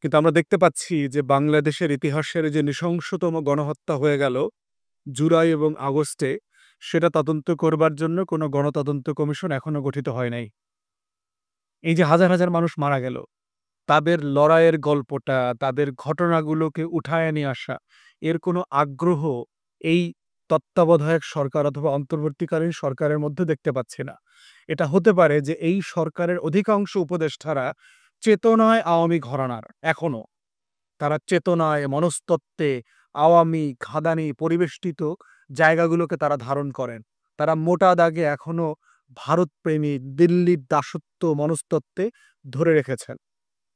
কিন্তু আমরা দেখতে পাচ্ছি যে বাংলাদেশের ইতিহাসের যে নৃশংসতম গণহত্যা হয়ে গেল জুলাই এবং আগস্টে, সেটা তদন্ত করবার জন্য কোনো গণতদন্ত কমিশন এখনো গঠিত হয় নাই। এই যে হাজার, হাজার মানুষ মারা গেল, তাদের লড়াইয়ের গল্পটা, তাদের ঘটনাগুলোকে উঠায়ে নিয়ে আসা, এর কোনো আগ্রহ এই তত্ত্বাবধায়ক সরকার অথবা অন্তর্বর্তীকালীন সরকারের মধ্যে দেখতে পাচ্ছি না। এটা হতে পারে যে এই সরকারের অধিকাংশ উপদেষ্টারা চেতনায় আওয়ামী ঘরানার এখনো। তারা চেতনায়, মনস্তত্ত্বে আওয়ামী, ঘাদানি পরিবেষ্টিত জায়গাগুলোকে তারা ধারণ করেন। তারা মোটা দাগে এখনো ভারতপ্রেমী, দিল্লির দাসত্ব মনস্তত্ত্বে ধরে রেখেছেন।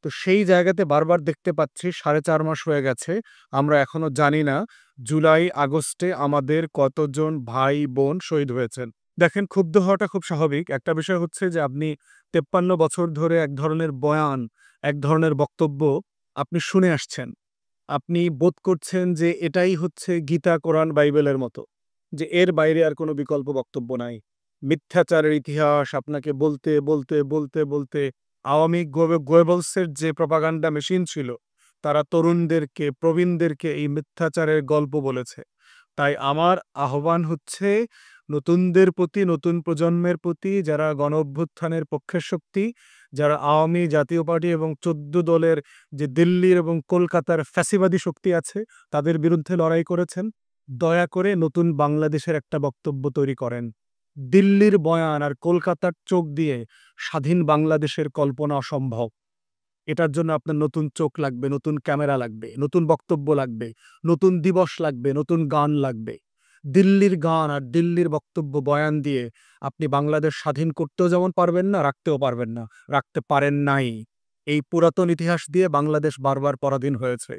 তো সেই জায়গাতে বারবার দেখতে পাচ্ছি ৪.৫ মাস হয়ে গেছে। আমরা এখনো জানি না জুলাই, আগস্টে আমাদের কতজন ভাই-বোন শহীদ হয়েছেন। দেখেন, ক্ষুব্ধ হওয়াটা খুব স্বাভাবিক। একটা বিষয় হচ্ছে যে আপনি ৫৩ বছর ধরে এক ধরনের বয়ান, এক ধরনের বক্তব্য আপনি শুনে আসছেন। আপনি বোধ করছেন যে এটাই হচ্ছে গীতা, কোরআন, বাইবেলের মতো। যে এর বাইরে আর কোনো বিকল্প বক্তব্য নাই। মিথ্যাচারের ইতিহাস আপনাকে বলতে, বলতে, বলতে, বলতে আওয়ামী গোয়েবলসের যে প্রপাগান্ডা মেশিন ছিল, তারা তরুণদেরকে, প্রবীণদেরকে এই মিথ্যাচারের গল্প বলেছে। তাই আমার আহ্বান হচ্ছে নতুনদের প্রতি, নতুন প্রজন্মের প্রতি, যারা গণ-অভ্যুত্থানের পক্ষের শক্তি, যারা আওয়ামী, জাতীয় পার্টি এবং ১৪ দলের যে দিল্লির এবং কলকাতার ফ্যাসিবাদী শক্তি আছে, তাদের বিরুদ্ধে লড়াই করেছেন, দয়া করে নতুন বাংলাদেশের একটা বক্তব্য তৈরি করেন। দিল্লির বয়ান আর কলকাতার চোখ দিয়ে স্বাধীন বাংলাদেশের কল্পনা অসম্ভব। এটার জন্য আপনার নতুন চোখ লাগবে, নতুন ক্যামেরা লাগবে, নতুন বক্তব্য লাগবে, নতুন দিবস লাগবে, নতুন গান লাগবে। দিল্লির গান আর দিল্লির বক্তব্য বয়ান দিয়ে আপনি বাংলাদেশ স্বাধীন করতেও যেমন পারবেন না, রাখতেও পারবেন না, রাখতে পারেন নাই। এই পুরাতন ইতিহাস দিয়ে বাংলাদেশ বারবার পরাধীন হয়েছে।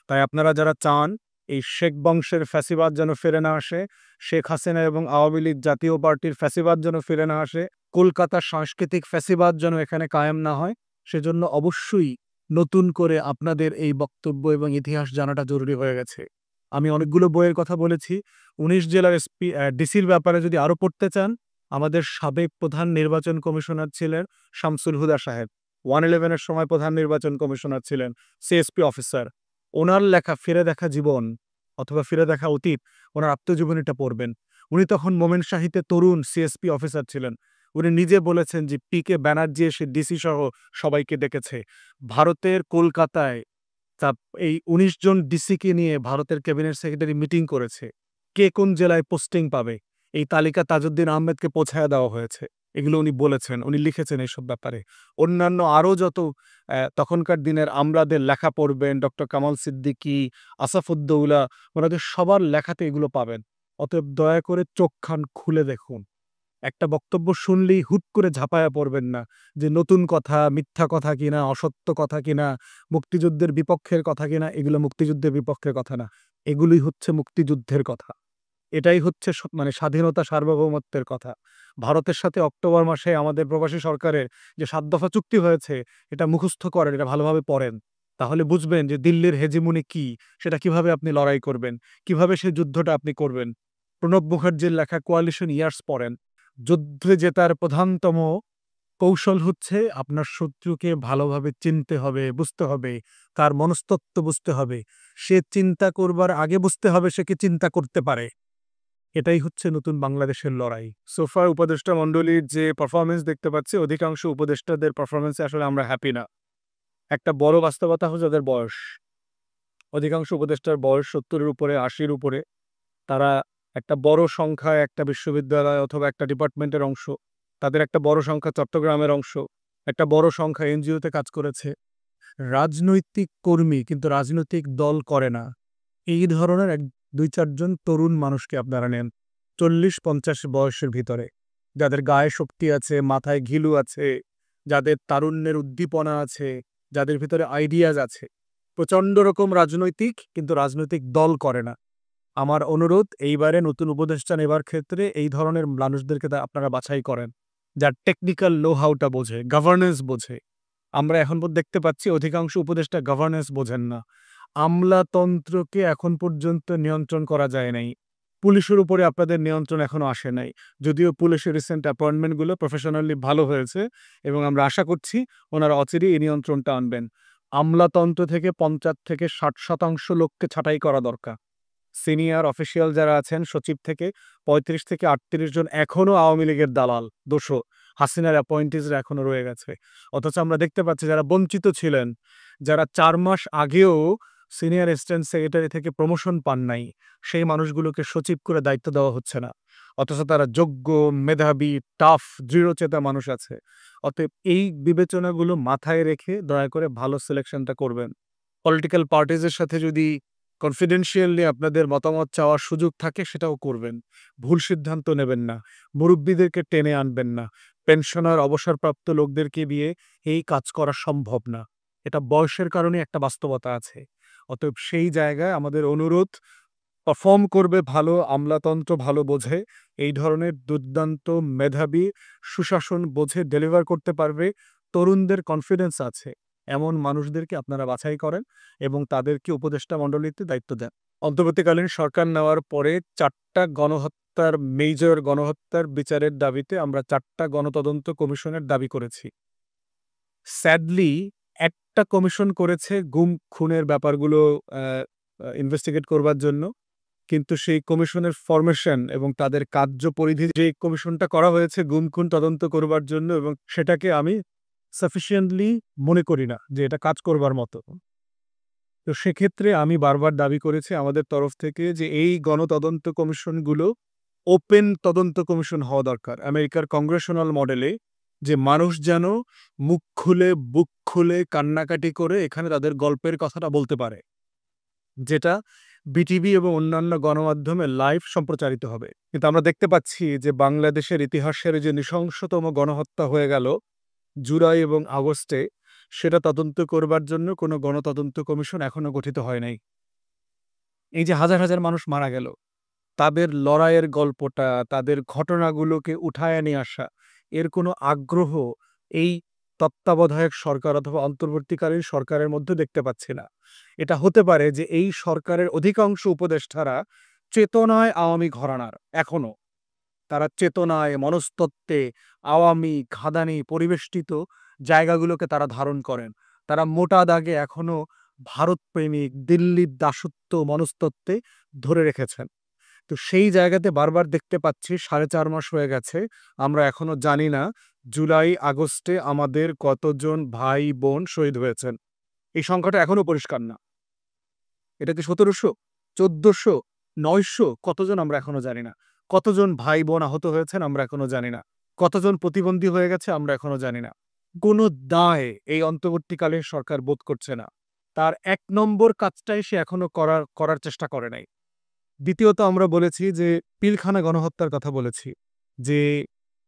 তাই আপনারা যারা চান এই শেখ বংশের ফ্যাসিবাদ যেন ফিরে না আসে, শেখ হাসিনা এবং আওয়ামী লীগ জাতীয় পার্টির ফ্যাসিবাদ যেন ফিরে না আসে, কলকাতার সাংস্কৃতিক ফ্যাসিবাদ যেন এখানে কায়েম না হয়, সেজন্য অবশ্যই নতুন করে আপনাদের এই বক্তব্য এবং ইতিহাস জানাটা জরুরি হয়ে গেছে। আমি অনেকগুলো বইয়ের কথা বলেছি। ১৯ জেলার ডিসির ব্যাপারে যদি আরো পড়তে চান, আমাদের সাবেক প্রধান নির্বাচন কমিশনার ছিলেন শামসুল হুদা সাহেব। 111 এর সময় প্রধান নির্বাচন কমিশনার ছিলেন, সিএসপি অফিসার। ওনার লেখা ফিরে দেখা জীবন অথবা ফিরে দেখা অতীত, ওনার আত্মজীবনীটা পড়বেন। উনি তখন মোমেন শাহিতে তরুণ সিএসপি অফিসার ছিলেন। উনি নিজে বলেছেন যে পি.কে. ব্যানার্জি এসে ডিসি সহ সবাইকে ডেকেছে। ভারতের কলকাতায় তা এই ১৯ জন ডিসিকে নিয়ে ভারতের ক্যাবিনেট সেক্রেটারি মিটিং করেছে। কে কোন জেলায় পোস্টিং পাবে, এই তালিকা তাজউদ্দিন আহমেদকে পৌঁছায়া দেওয়া হয়েছে। এগুলো উনি বলেছেন, উনি লিখেছেন এইসব ব্যাপারে। অন্যান্য আরও যত তখনকার দিনের আমলাদের লেখা পড়বেন, ডক্টর কামাল সিদ্দিকী, আসাফুদ্দৌলা, ওনাদের সবার লেখাতে এগুলো পাবেন। অতএব দয়া করে চোখ কান খুলে দেখুন। একটা বক্তব্য শুনলেই হুট করে ঝাঁপায়া পড়বেন না যে নতুন কথা, মিথ্যা কথা কিনা, অসত্য কথা কিনা, মুক্তিযুদ্ধের বিপক্ষের কথা কিনা। এগুলো মুক্তিযুদ্ধের বিপক্ষের কথা না, এগুলোই হচ্ছে মুক্তিযুদ্ধের কথা। এটাই হচ্ছে মানে স্বাধীনতা, সার্বভৌমত্বের কথা। ভারতের সাথে অক্টোবর মাসে আমাদের প্রবাসী সরকারের যে ৭ দফা চুক্তি হয়েছে, এটা মুখস্থ করেন, এটা ভালোভাবে পড়েন। তাহলে বুঝবেন যে দিল্লির হেজিমনি কি, সেটা কিভাবে আপনি লড়াই করবেন, কিভাবে সেই যুদ্ধটা আপনি করবেন। প্রণব মুখার্জির লেখা কোয়ালিশন ইয়ার্স পড়েন। যুদ্ধে জেতার প্রধানতম কৌশল হচ্ছে আপনার শত্রুকে ভালোভাবে চিনতে হবে, বুঝতে হবে, তার মনস্তত্ত্ব বুঝতে হবে। সে চিন্তা করবার আগে বুঝতে হবে সে কি চিন্তা করতে পারে। এটাই হচ্ছে নতুন বাংলাদেশের লড়াই। সোফার উপদেষ্টা মণ্ডলীর যে পারফরম্যান্স দেখতে পাচ্ছি, অধিকাংশ উপদেষ্টাদের পারফরম্যান্সে আসলে আমরা হ্যাপি না। একটা বড় বাস্তবতা হচ্ছে যাদের বয়স। অধিকাংশ উপদেষ্টার বয়স ৭০ এর উপরে, ৮০-র উপরে। তারা একটা বড় সংখ্যায় একটা বিশ্ববিদ্যালয় অথবা একটা ডিপার্টমেন্টের অংশ। তাদের একটা বড় সংখ্যা চট্টগ্রামের অংশ। একটা বড় সংখ্যা এনজিওতে কাজ করেছে। রাজনৈতিক কর্মী কিন্তু রাজনৈতিক দল করে না। এই ধরনের ২-৪ জন তরুণ মানুষকে আপনারা নেন ৪০-৫০ বয়সের ভিতরে, যাদের গায়ে শক্তি আছে, মাথায় ঘিলু আছে, যাদের তারুণ্যের উদ্দীপনা আছে, যাদের ভিতরে আইডিয়াজ আছে। প্রচণ্ড রকম রাজনৈতিক, কিন্তু রাজনৈতিক দল করে না। আমার অনুরোধ, এইবারে নতুন উপদেষ্টা নেবার ক্ষেত্রে এই ধরনের মানুষদেরকে আপনারা বাছাই করেন, যার টেকনিক্যাল নো হাউটা বোঝে, গভর্নেন্স বোঝে। আমরা এখন দেখতে পাচ্ছি অধিকাংশ উপদেষ্টা গভর্নেন্স বোঝেন না। আমলাতন্ত্রকে এখন পর্যন্ত নিয়ন্ত্রণ করা যায় নাই। পুলিশের উপরে আপনাদের নিয়ন্ত্রণ এখনো আসে নাই। যদিও পুলিশের রিসেন্ট অ্যাপয়েন্টমেন্টগুলো প্রফেশনালি ভালো হয়েছে এবং আমরা আশা করছি ওনারা অচিরেই এই নিয়ন্ত্রণটা আনবেন। আমলাতন্ত্র থেকে ৫০ থেকে ৬০% লোককে ছাঁটাই করা দরকার। সিনিয়র অফিসিয়াল যারা আছেন সচিব থেকে ৩৫ থেকে ৩৮ জন এখনো আওয়ামী লীগের দালাল, দোসর। হাসিনার অ্যাপয়েন্টিজরা এখনো রয়ে গেছে। অথচ আমরা দেখতে পাচ্ছি যারা বঞ্চিত ছিলেন, যারা ৪ মাস আগেও সিনিয়র অ্যাসিস্ট্যান্ট সেক্রেটারি থেকে প্রমোশন পান নাই, সেই মানুষগুলোকে সচিব করে দায়িত্ব দেওয়া হচ্ছে না। অথচ তারা যোগ্য, মেধাবী, টাফ, দৃঢ়চেতা মানুষ আছে। অতএব এই বিবেচনাগুলো মাথায় রেখে দয়া করে ভালো সিলেকশনটা করবেন। পলিটিক্যাল পার্টিজের সাথে যদি কনফিডেন্সিয়ালি আপনাদের মতামত চাওয়ার সুযোগ থাকে সেটাও করবেন। ভুল সিদ্ধান্ত নেবেন না। মুরব্বিদেরকে টেনে আনবেন না। পেনশনার, অবসরপ্রাপ্ত লোকদেরকে দিয়ে এই কাজ করা সম্ভব না। এটা বয়সের কারণে একটা বাস্তবতা আছে। অতএব সেই জায়গায় আমাদের অনুরোধ, পারফর্ম করবে ভালো, আমলাতন্ত্র ভালো বোঝে, এই ধরনের দুর্দান্ত মেধাবী, সুশাসন বোঝে ডেলিভার করতে পারবে, তরুণদের কনফিডেন্স আছে, এমন মানুষদেরকে আপনারা বাছাই করেন এবং তাদেরকে উপদেষ্টা মণ্ডলীতে দায়িত্ব দেন। অন্তর্বর্তীকালীন সরকার নেওয়ার পরে ৪টা গণহত্যার, মেজর গণহত্যার বিচারের দাবিতে আমরা ৪টা গণতদন্ত কমিশনের দাবি করেছি। স্যাডলি একটা কমিশন করেছে গুম খুনের ব্যাপারগুলো ইনভেস্টিগেট করবার জন্য। কিন্তু সেই কমিশনের ফরমেশন এবং তাদের কার্যপরিধি, যে কমিশনটা করা হয়েছে গুম খুন তদন্ত করবার জন্য, এবং সেটাকে আমি সাফিসিয়েন্টলি মনে করি না যে এটা কাজ করবার মতো। তো সেক্ষেত্রে আমি বারবার দাবি করেছি আমাদের তরফ থেকে যে এই গণতদন্ত কমিশনগুলো ওপেন তদন্ত কমিশন হওয়া দরকার। আমেরিকার কংগ্রেশনাল মডেলে যে মানুষ যেন মুখ খুলে, বুক খুলে, কান্নাকাটি করে এখানে তাদের গল্পের কথাটা বলতে পারে, যেটা বিটিভি এবং অন্যান্য গণমাধ্যমে লাইভ সম্প্রচারিত হবে। কিন্তু আমরা দেখতে পাচ্ছি যে বাংলাদেশের ইতিহাসের যে নৃশংসতম গণহত্যা হয়ে গেল জুলাই এবং আগস্টে, সেটা তদন্ত করবার জন্য কোনো গণতদন্ত কমিশন এখনো গঠিত হয় নাই। এই যে হাজার হাজার মানুষ মারা গেল, তাদের লড়াইয়ের গল্পটা, তাদের ঘটনাগুলোকে উঠায় নিয়ে আসা, এর কোনো আগ্রহ এই তত্ত্বাবধায়ক সরকার অথবা অন্তর্বর্তীকালীন সরকারের মধ্যে দেখতে পাচ্ছি না। এটা হতে পারে যে এই সরকারের অধিকাংশ উপদেষ্টারা চেতনায় আওয়ামী ঘরানার, এখনো তারা চেতনায়, মনস্তত্ত্বে আওয়ামী, ঘাদানি পরিবেষ্টিত জায়গাগুলোকে তারা ধারণ করেন। তারা মোটা দাগে এখনো ভারতপ্রেমিক, দিল্লির দাসত্ব মনস্তত্ত্বে ধরে রেখেছেন। তো সেই জায়গাতে বারবার দেখতে পাচ্ছি ৪.৫ মাস হয়ে গেছে, আমরা এখনো জানি না জুলাই আগস্টে আমাদের কতজন ভাই বোন শহীদ হয়েছেন। এই সংখ্যাটা এখনো পরিষ্কার না। এটা কি ১৭০০, ১৪০০, ৯০০, কতজন আমরা এখনো জানি না। কতজন ভাই বোন আহত হয়েছেন আমরা এখনো জানি না। কতজন প্রতিবন্ধী হয়ে গেছে আমরা এখনো জানি না। কোনো দায় এই অন্তর্বর্তীকালীন সরকার বোধ করছে না। তার ১ নম্বর কাজটাই সে এখনো করার চেষ্টা করে নাই। দ্বিতীয়ত আমরা বলেছি যে পিলখানা গণহত্যার কথা বলেছি, যে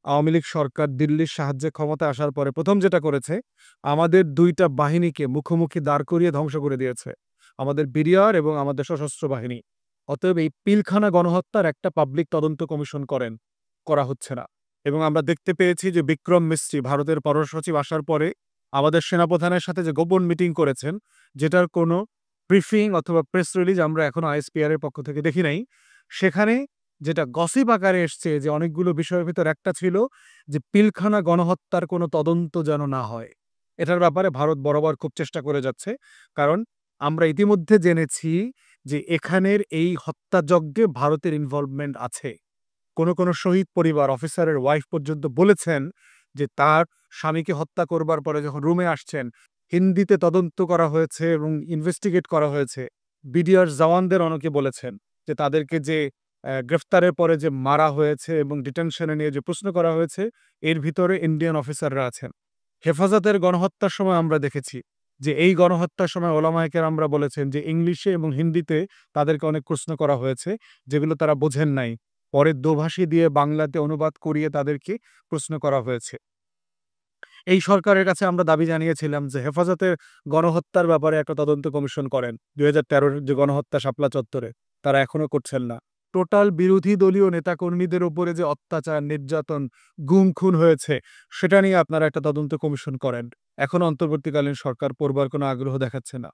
আওয়ামী লীগ সরকার দিল্লির সাহায্যে ক্ষমতায় আসার পরে প্রথম যেটা করেছে, আমাদের ২টা বাহিনীকে মুখোমুখি দাঁড় করিয়ে ধ্বংস করে দিয়েছে, আমাদের বিডিআর এবং আমাদের সশস্ত্র বাহিনী। অতএব এই পিলখানা গণহত্যার একটা পাবলিক তদন্ত কমিশন করা হচ্ছে না। এবং আমরা দেখতে পেয়েছি যে বিক্রম মিস্ত্রি ভারতের পররাষ্ট্র সচিব আসার পরে আমাদের সেনাপ্রধানের সাথে যে গোপন মিটিং করেছেন, যেটার কোনো ব্রিফিং অথবা প্রেস রিলিজ আমরা এখনো আইএসপিআর এর পক্ষ থেকে দেখি নাই। সেখানে যেটা গসিপ আকারে এসছে, যে অনেকগুলো বিষয়ের ভিতর একটা ছিল যে পিলখানা গণহত্যার কোনো তদন্ত যেন না হয়। এটার ব্যাপারে ভারত বরাবর খুব চেষ্টা করে যাচ্ছে। কারণ আমরা ইতিমধ্যে জেনেছি যে এখানের এই হত্যাযজ্ঞে ভারতের ইনভলভমেন্ট আছে। কোনো শহীদ পরিবার, অফিসারের ওয়াইফ পর্যন্ত বলেছেন যে তার স্বামীকে হত্যা করবার পরে যখন রুমে আসছেন, হিন্দিতে তদন্ত করা হয়েছে এবং ইনভেস্টিগেট করা হয়েছে। বিডিআর জওয়ানদের অনেকে বলেছেন যে তাদেরকে যে গ্রেফতারের পরে যে মারা হয়েছে এবং ডিটেনশনে নিয়ে যে প্রশ্ন করা হয়েছে, এর ভিতরে ইন্ডিয়ান অফিসাররা আছেন। হেফাজতের গণহত্যার সময় আমরা দেখেছি যে এই গণহত্যার সময় ওলামায়ে কেরামরা বলেছেন যে ইংলিশে এবং হিন্দিতে তাদেরকে অনেক প্রশ্ন করা হয়েছে, যেগুলো তারা বোঝেন নাই। পরে দোভাষী দিয়ে বাংলাতে অনুবাদ করিয়ে তাদেরকে প্রশ্ন করা হয়েছে। এই সরকারের কাছে আমরা দাবি জানিয়েছিলাম যে হেফাজতের গণহত্যার ব্যাপারে একটা তদন্ত কমিশন করেন। ২০১৩ যে গণহত্যা শাপলা চত্বরে, তারা এখনো করছেন না। টোটাল বিরোধী দলীয় নেতাকর্মীদের উপরে যে অত্যাচার, নির্যাতন, গুম খুন হয়েছে, সেটা নিয়ে আপনারা একটা তদন্ত কমিশন করেন। এখনো অন্তর্বর্তীকালীন সরকার পড়বার কোনো আগ্রহ দেখাচ্ছে না।